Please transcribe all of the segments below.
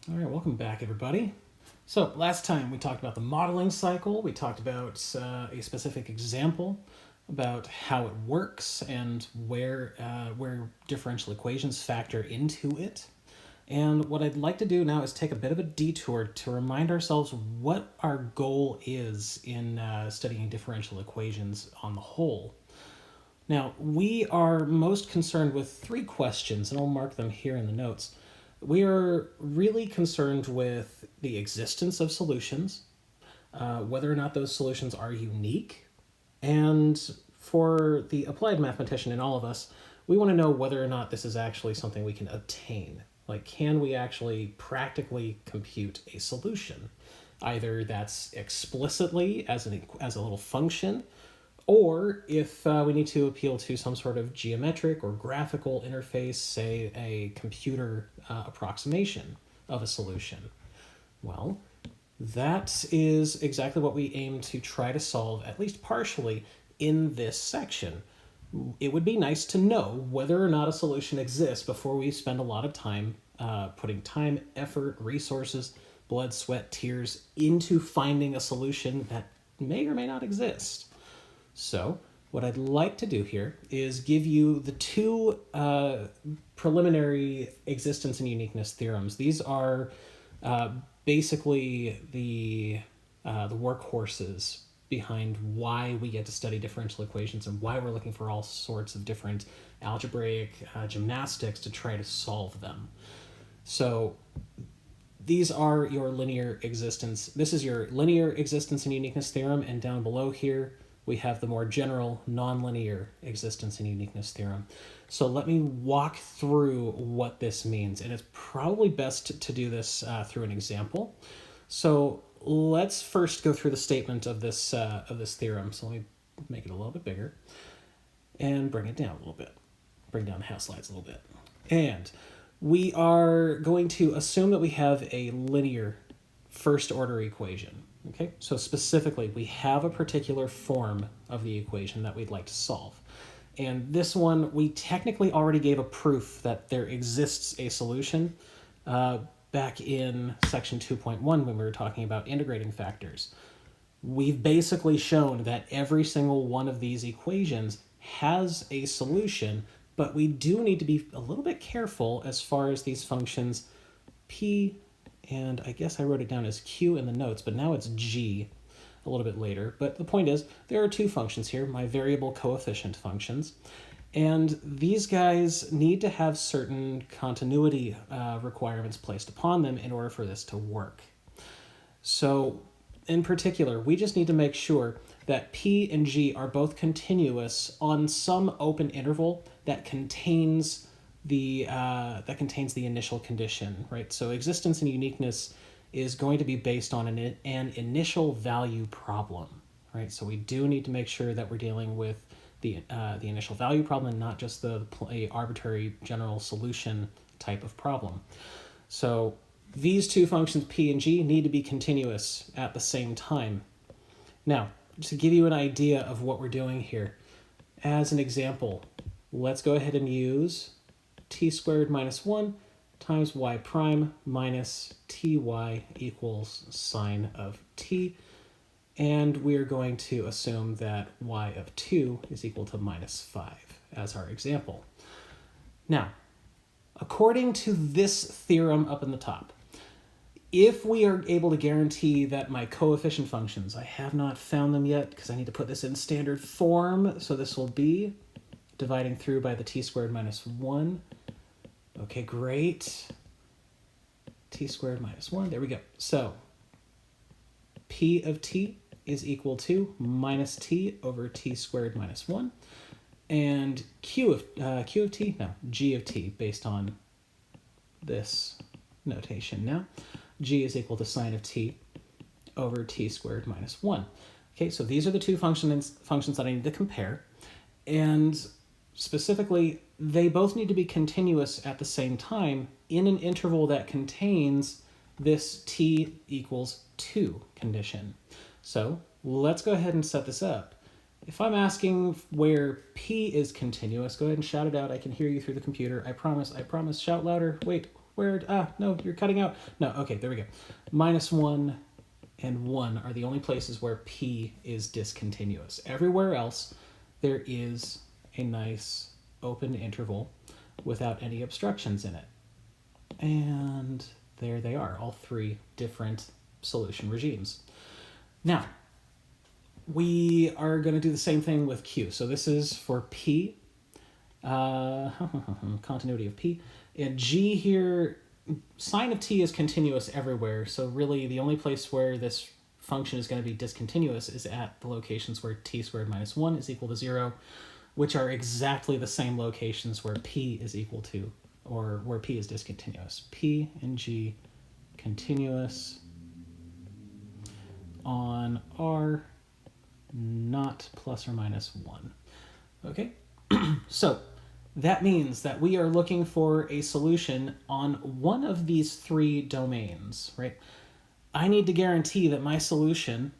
All right, welcome back, everybody. So last time we talked about the modeling cycle. We talked about a specific example about how it works and where differential equations factor into it. And what I'd like to do now is take a bit of a detour to remind ourselves what our goal is in studying differential equations on the whole. Now, we are most concerned with three questions, and I'll mark them here in the notes. We are really concerned with the existence of solutions, whether or not those solutions are unique, and for the applied mathematician in all of us, we want to know whether or not this is actually something we can obtain. Like, can we actually practically compute a solution? Either that's explicitly as a little function, or if we need to appeal to some sort of geometric or graphical interface, say a computer approximation of a solution. Well, that is exactly what we aim to try to solve, at least partially, in this section. It would be nice to know whether or not a solution exists before we spend a lot of time putting time, effort, resources, blood, sweat, tears into finding a solution that may or may not exist. So what I'd like to do here is give you the two preliminary existence and uniqueness theorems. These are basically the workhorses behind why we get to study differential equations and why we're looking for all sorts of different algebraic gymnastics to try to solve them. So these are your linear existence. This is your linear existence and uniqueness theorem, and down below here we have the more general nonlinear existence and uniqueness theorem. So let me walk through what this means, and it's probably best to do this through an example. So let's first go through the statement of this theorem. So let me make it a little bit bigger and bring it down a little bit. Bring down the house slides a little bit. And we are going to assume that we have a linear first order equation. Okay, so specifically, we have a particular form of the equation that we'd like to solve. And this one, we technically already gave a proof that there exists a solution back in section 2.1 when we were talking about integrating factors. We've basically shown that every single one of these equations has a solution, but we do need to be a little bit careful as far as these functions p, and I guess I wrote it down as q in the notes, but now it's g a little bit later. But the point is, there are two functions here, my variable coefficient functions, and these guys need to have certain continuity requirements placed upon them in order for this to work. So in particular, we just need to make sure that p and g are both continuous on some open interval that contains the initial condition, right? So existence and uniqueness is going to be based on an initial value problem, right? So we do need to make sure that we're dealing with the initial value problem and not just the arbitrary general solution type of problem. So these two functions p and g need to be continuous at the same time. Now, just to give you an idea of what we're doing here, as an example, let's go ahead and use t squared minus 1 times y prime minus ty equals sine of t. And we're going to assume that y of 2 is equal to minus 5 as our example. Now, according to this theorem up in the top, if we are able to guarantee that my coefficient functions, I have not found them yet because I need to put this in standard form, so this will be dividing through by the t squared minus 1. Okay, great. T squared minus 1, there we go. So p of t is equal to minus t over t squared minus 1. And g of t, based on this notation now, g is equal to sine of t over t squared minus 1. Okay, so these are the two functions that I need to compare. And specifically, they both need to be continuous at the same time in an interval that contains this t equals 2 condition. So let's go ahead and set this up. If I'm asking where p is continuous, go ahead and shout it out. I can hear you through the computer. I promise. Shout louder. Wait, Where, no, you're cutting out. No, okay, there we go. -1 and 1 are the only places where P is discontinuous. Everywhere else, there is a nice open interval without any obstructions in it. And there they are, all three different solution regimes. Now, we are going to do the same thing with Q. So this is for P, continuity of P. And G here, sign of T is continuous everywhere. So really the only place where this function is going to be discontinuous is at the locations where T squared minus 1 is equal to 0, which are exactly the same locations where P is equal to, or where P is discontinuous. P and G continuous on R not plus or minus 1. Okay, so that means that we are looking for a solution on one of these three domains, right? I need to guarantee that my solution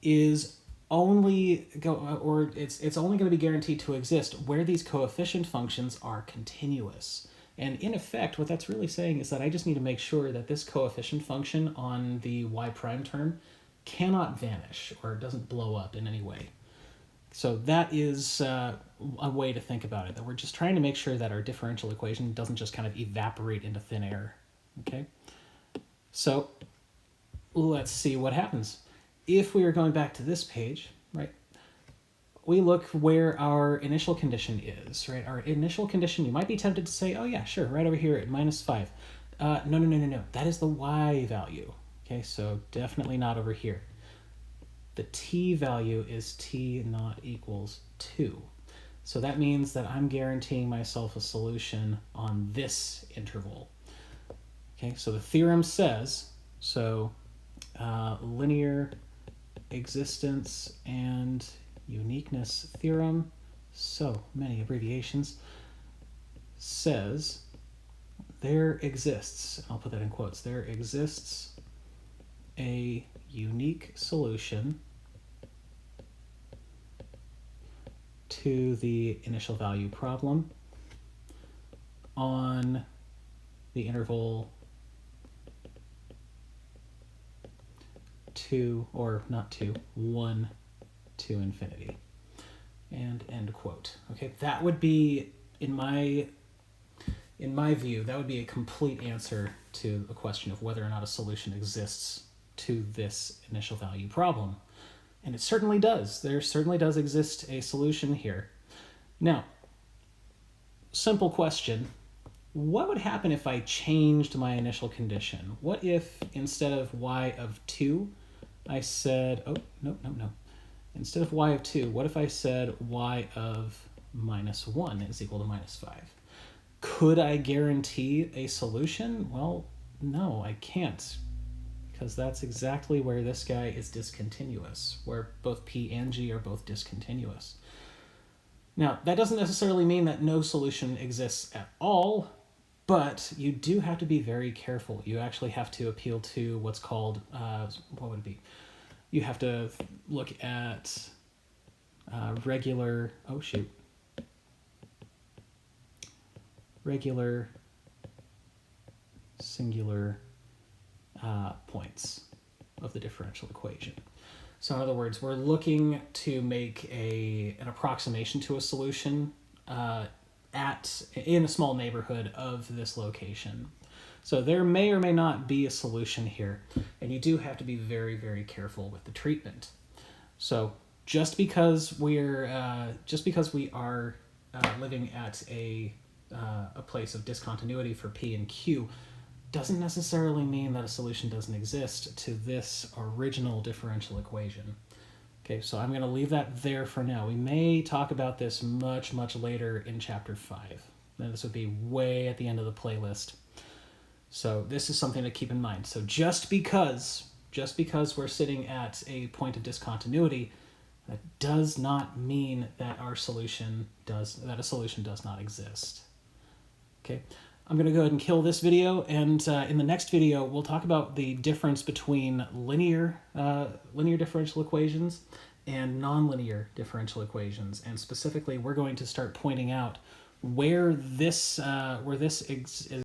is only it's only going to be guaranteed to exist where these coefficient functions are continuous. And in effect, what that's really saying is that I just need to make sure that this coefficient function on the y prime term cannot vanish or doesn't blow up in any way. So that is a way to think about it, that we're just trying to make sure that our differential equation doesn't just kind of evaporate into thin air, okay? So let's see what happens. If we are going back to this page, right, we look where our initial condition is, right? Our initial condition, you might be tempted to say, oh yeah, sure, right over here at -5. No. That is the y value, okay? So definitely not over here. The t value is t not equals 2. So that means that I'm guaranteeing myself a solution on this interval. Okay, so the theorem says, linear existence and uniqueness theorem, so many abbreviations, says there exists, I'll put that in quotes, there exists a unique solution to the initial value problem on the interval 1 to infinity. And end quote. Okay, that would be, in my view, that would be a complete answer to the question of whether or not a solution exists to this initial value problem. And it certainly does. There certainly does exist a solution here. Now, simple question. What would happen if I changed my initial condition? What if instead of y of 2, I said, oh, no. Instead of y of 2, what if I said y of -1 is equal to -5? Could I guarantee a solution? Well, no, I can't, because that's exactly where this guy is discontinuous, where both P and G are both discontinuous. Now, that doesn't necessarily mean that no solution exists at all, but you do have to be very careful. You actually have to appeal to what's called, what would it be? You have to look at regular singular points of the differential equation. So in other words, we're looking to make an approximation to a solution in a small neighborhood of this location. So there may or may not be a solution here, and you do have to be very, very careful with the treatment. So just because we are living at a place of discontinuity for P and Q doesn't necessarily mean that a solution doesn't exist to this original differential equation. Okay, so I'm going to leave that there for now. We may talk about this much, much later in chapter 5. Now, this would be way at the end of the playlist. So this is something to keep in mind. So just because we're sitting at a point of discontinuity, that does not mean that a solution does not exist. Okay, I'm going to go ahead and kill this video, and in the next video we'll talk about the difference between linear differential equations and nonlinear differential equations, and specifically we're going to start pointing out where this is